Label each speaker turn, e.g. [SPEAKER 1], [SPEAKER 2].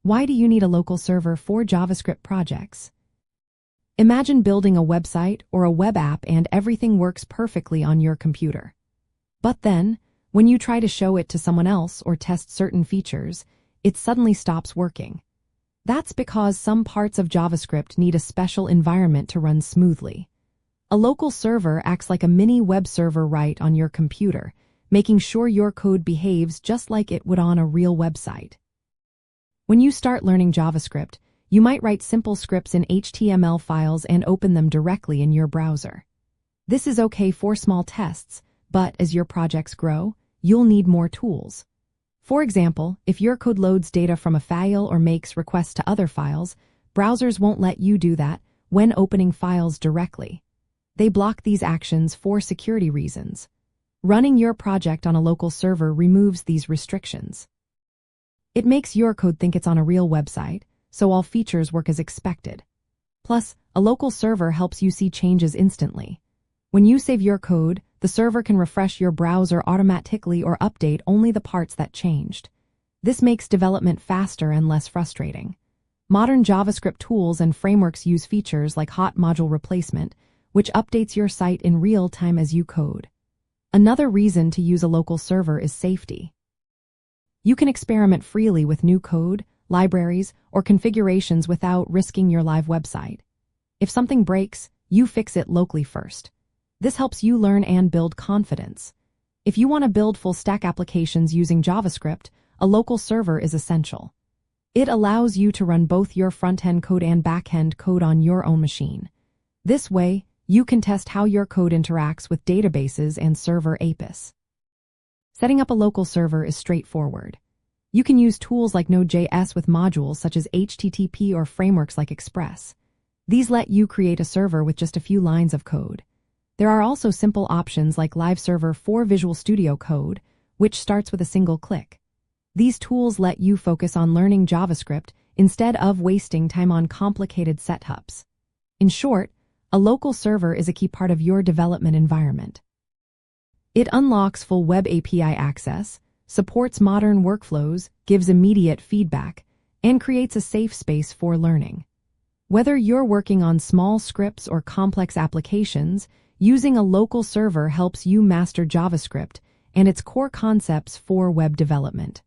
[SPEAKER 1] Why do you need a local server for JavaScript projects? Imagine building a website or a web app and everything works perfectly on your computer. But then, when you try to show it to someone else or test certain features, it suddenly stops working. That's because some parts of JavaScript need a special environment to run smoothly. A local server acts like a mini web server right on your computer, making sure your code behaves just like it would on a real website. When you start learning JavaScript, you might write simple scripts in HTML files and open them directly in your browser. This is okay for small tests, but as your projects grow, you'll need more tools. For example, if your code loads data from a file or makes requests to other files, browsers won't let you do that when opening files directly. They block these actions for security reasons. Running your project on a local server removes these restrictions. It makes your code think it's on a real website, so all features work as expected. Plus, a local server helps you see changes instantly. When you save your code, the server can refresh your browser automatically or update only the parts that changed. This makes development faster and less frustrating. Modern JavaScript tools and frameworks use features like hot module replacement, which updates your site in real time as you code. Another reason to use a local server is safety. You can experiment freely with new code, libraries, or configurations without risking your live website. If something breaks, you fix it locally first. This helps you learn and build confidence. If you want to build full-stack applications using JavaScript, a local server is essential. It allows you to run both your front-end code and back-end code on your own machine. This way, you can test how your code interacts with databases and server APIs. Setting up a local server is straightforward. You can use tools like Node.js with modules such as HTTP or frameworks like Express. These let you create a server with just a few lines of code. There are also simple options like Live Server for Visual Studio Code, which starts with a single click. These tools let you focus on learning JavaScript instead of wasting time on complicated setups. In short, a local server is a key part of your development environment. It unlocks full web API access, supports modern workflows, gives immediate feedback, and creates a safe space for learning. Whether you're working on small scripts or complex applications, using a local server helps you master JavaScript and its core concepts for web development.